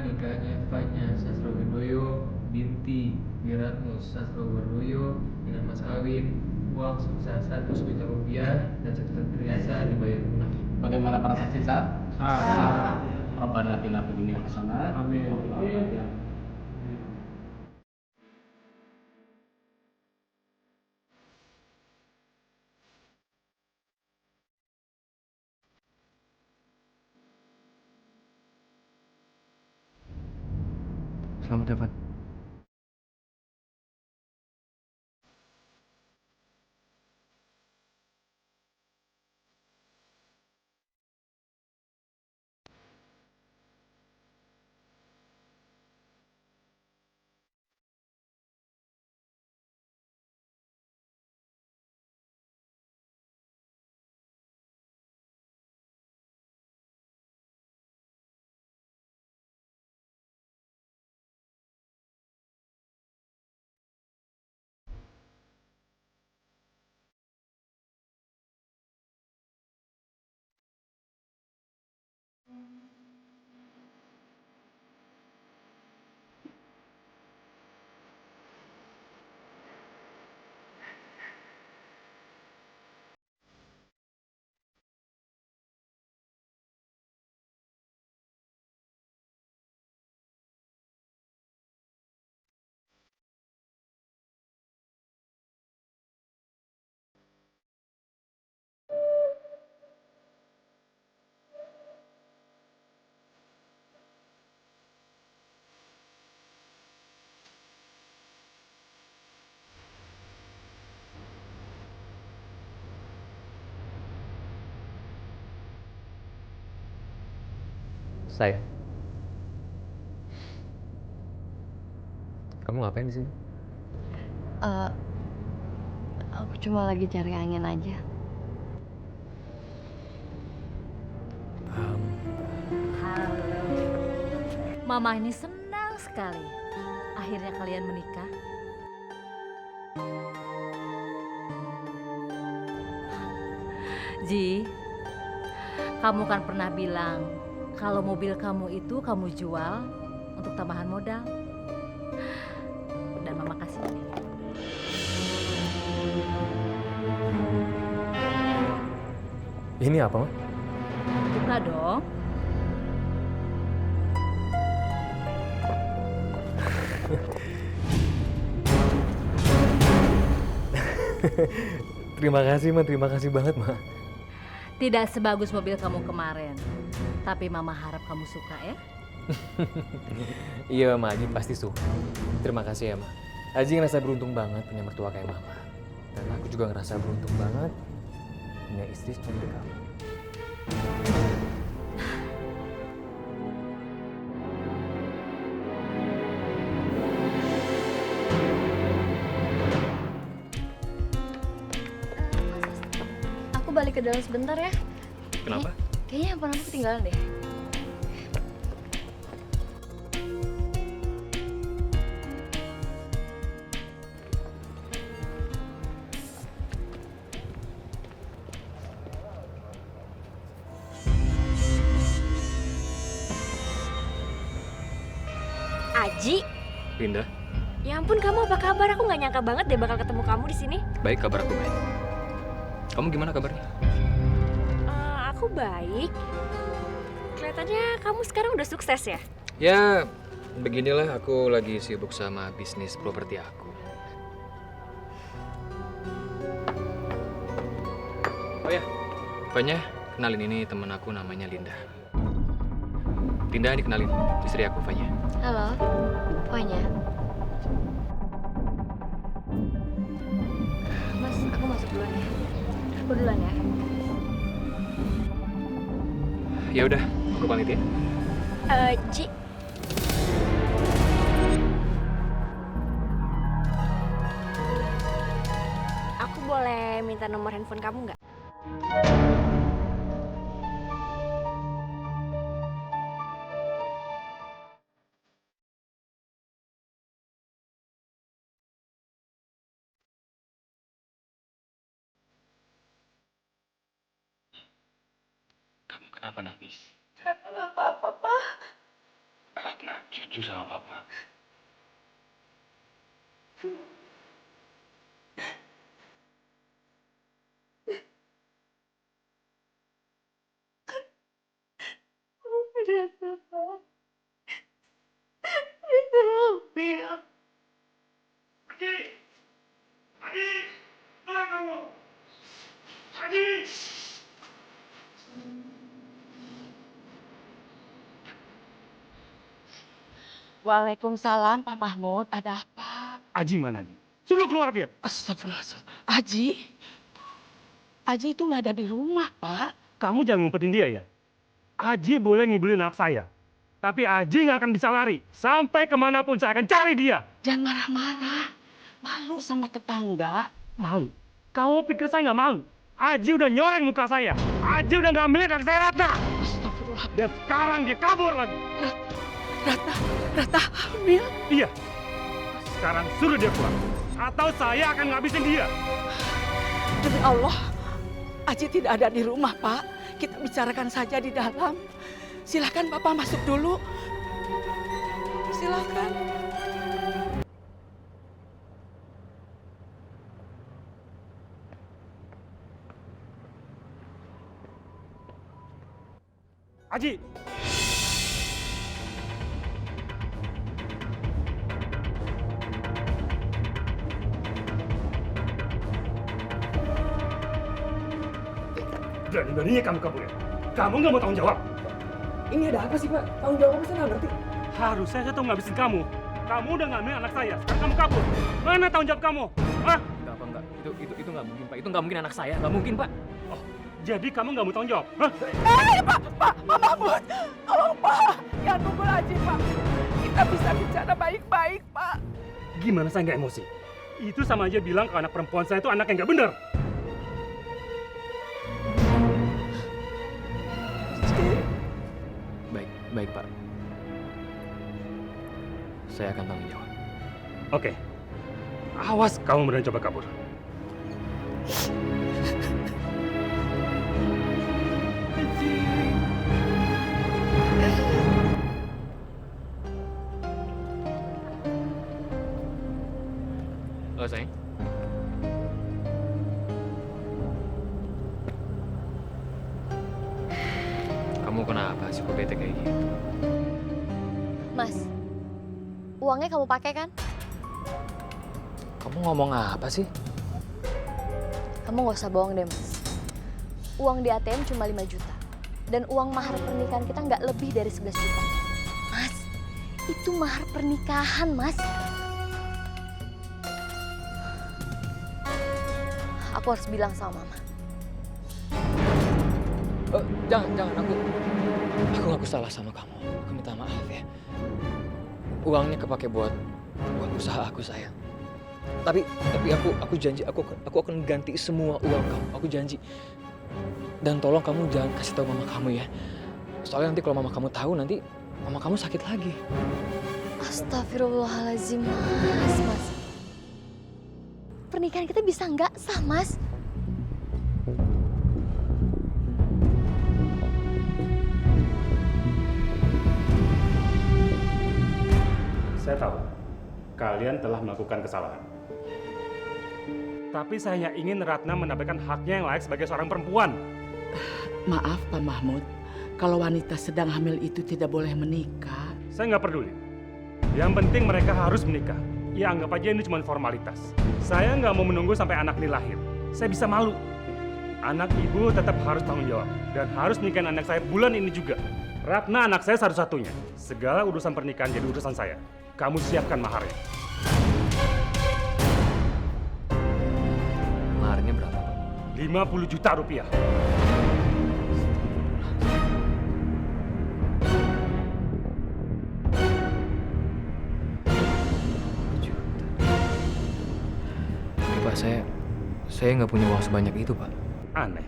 nikahnya Fanya Sastrowardoyo binti Wiratno Sastrowardoyo dengan mas kawin uang sebesar 100 juta rupiah dan catatan perhiasan dibayar lunas. Bagaimana para saksi sah? Ah. Rabbana atina fid dunya hasanah. Amin. Selamat ya, Van. Sayang, kamu ngapain di sini? Eh, aku cuma lagi cari angin aja. Halo. Mama ini senang sekali. Akhirnya kalian menikah. Ji, kamu kan pernah bilang kalau mobil kamu itu kamu jual untuk tambahan modal. Dan Mama kasih ini. Ini apa, Ma? Buka dong. Terima kasih, Ma. Terima kasih banget, Ma. Tidak sebagus mobil kamu kemarin. Tapi Mama harap kamu suka ya. Iya, Ma. Aji pasti suka. Terima kasih ya, Ma. Aji ngerasa beruntung banget punya mertua kayak Mama. Dan aku juga ngerasa beruntung banget punya istri seperti kamu. Aku balik ke dalam sebentar ya. Kenapa? Kayaknya handphone aku ketinggalan deh. Aji, Linda, ya ampun kamu apa kabar? Aku nggak nyangka banget deh bakal ketemu kamu di sini. baik, kabar aku baik. Kamu gimana kabarnya? Aku baik. Kelihatannya kamu sekarang udah sukses ya? Ya, beginilah aku lagi sibuk sama bisnis properti aku. Oh ya, Fanya, kenalin ini temen aku namanya Linda. Linda, ini kenalin istri aku, Fanya. Halo, Fanya. Mas, aku masuk duluan ya. Aku duluan ya. Ya udah, aku pamit ya. Ji, aku boleh minta nomor handphone kamu nggak? Kamu kenapa nangis? Kenapa, Papa? Kenapa? setuju sama papa. Waalaikumsalam, Pak Mahmud. Ada apa? Aji mana nih? Suruh keluar dia. Astagfirullahaladzim. Aji itu nggak ada di rumah, Pak. Kamu jangan ngumpetin dia ya. Aji boleh ngibulin anak saya. Tapi Aji nggak akan bisa lari. Sampai kemanapun saya akan cari dia. Jangan marah-marah. Malu sama tetangga. Malu? Kamu pikir saya nggak malu? Aji udah nyoreng muka saya. Aji udah ngambilin anak saya Ratna. Astagfirullah. Dan sekarang dia kabur lagi. Ratna hamil. Iya. Sekarang suruh dia keluar. Atau saya akan ngabisin dia. Demi Allah, Aji tidak ada di rumah, Pak. Kita bicarakan saja di dalam. Silakan Bapak masuk dulu. Silakan. Aji. Berani-beraninya kamu kabur ya? Kamu nggak mau tanggung jawab? Ini ada apa sih, Pak? Tanggung jawab apa saya nggak ngerti. Harusnya saya tuh ngabisin kamu. Kamu udah ngambil anak saya, sekarang kamu kabur. Mana tanggung jawab kamu? Hah? Enggak. Itu nggak mungkin, Pak. Itu nggak mungkin anak saya. Nggak mungkin, Pak. Oh, jadi kamu nggak mau tanggung jawab? Hah? Pak Mahmud. Tolong, Pak. Jangan pukul Aji, Pak. Kita bisa bicara baik-baik, Pak. Gimana saya nggak emosi? Itu sama aja bilang kalau anak perempuan saya itu anak yang nggak bener. Baik, Pak. Saya akan tanggung jawab. Oke. Awas kamu berani coba kabur. Halo, sayang. Kamu kenapa sih kok bete kayak gitu? Mas, uangnya kamu pakai kan? Kamu ngomong apa sih? Kamu nggak usah bohong deh, Mas. Uang di ATM cuma 5 juta. Dan uang mahar pernikahan kita nggak lebih dari 11 juta. Mas, itu mahar pernikahan, Mas. Aku harus bilang sama Mama. Jangan. Aku ngaku salah sama kamu. Aku minta maaf ya. Uangnya kepake buat usaha aku, sayang. Tapi aku janji aku akan ganti semua uang kamu. Aku janji. Dan tolong kamu jangan kasih tahu mama kamu ya. Soalnya nanti kalau mama kamu tahu, nanti mama kamu sakit lagi. Astagfirullahaladzim, Mas. Pernikahan kita bisa nggak sah, Mas? Saya tahu, kalian telah melakukan kesalahan. Tapi saya hanya ingin Ratna mendapatkan haknya yang layak sebagai seorang perempuan. Maaf, Pak Mahmud. Kalau wanita sedang hamil itu tidak boleh menikah. Saya nggak peduli. Yang penting mereka harus menikah. Ya anggap aja ini cuma formalitas. Saya nggak mau menunggu sampai anak ini lahir. Saya bisa malu. Anak ibu tetap harus tanggung jawab. Dan harus nikahin anak saya bulan ini juga. Ratna anak saya satu-satunya. Segala urusan pernikahan jadi urusan saya. Kamu siapkan maharnya. Maharnya berapa? 50 juta rupiah. Pak, saya nggak punya uang sebanyak itu, Pak. Aneh.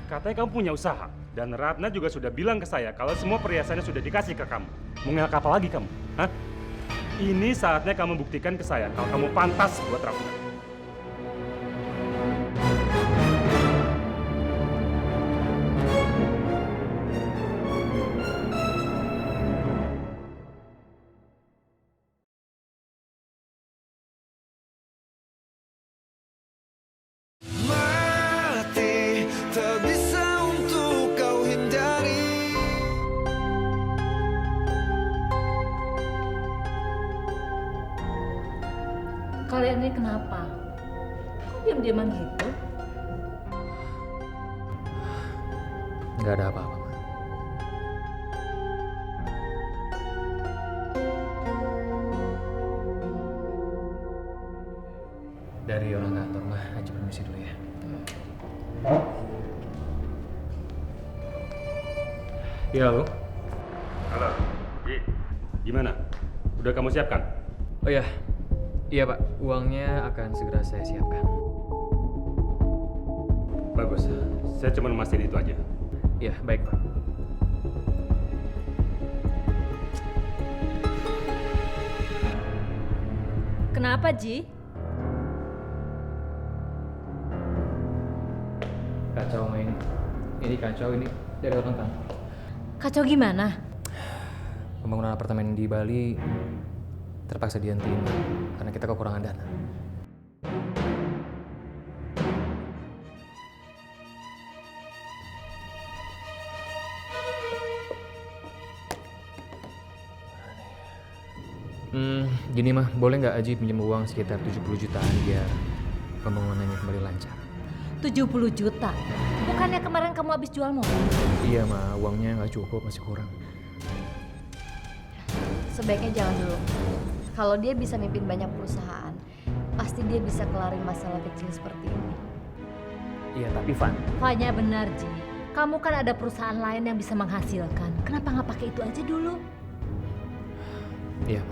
Katanya kamu punya usaha. Dan Ratna juga sudah bilang ke saya kalau semua perhiasannya sudah dikasih ke kamu. Mau ngelak apa lagi kamu? Hah? Ini saatnya kamu buktikan ke saya kalau kamu pantas buat Ratna. Kalian ini kenapa? Kok diam-diaman gitu? Nggak ada apa-apa, Ma. Dari orang kantor, Ma. Aja permisi dulu ya. Iya, halo. Halo, Ji. Gimana? Udah kamu siapkan? Oh iya. Iya, Pak. Uangnya akan segera saya siapkan. Bagus. Saya cuma memastikan itu aja. Iya, baik, Pak. Kenapa, Ji? Kacau main. Ini kacau, ini dari orang kantor. Kacau gimana? Pembangunan apartemen di Bali terpaksa dihentikan karena kita kekurangan dana. Gini mah, boleh nggak Aji pinjam uang sekitar 70 jutaan biar pembangunannya kembali lancar? 70 juta? Bukannya kemarin kamu habis jual mobil? Iya mah, uangnya nggak cukup, masih kurang. Sebaiknya jangan dulu. Kalau dia bisa mimpin banyak perusahaan, pasti dia bisa kelarin masalah kecil seperti ini. Iya, tapi Van. Fanya benar, Ji. Kamu kan ada perusahaan lain yang bisa menghasilkan. Kenapa nggak pakai itu aja dulu? Iya,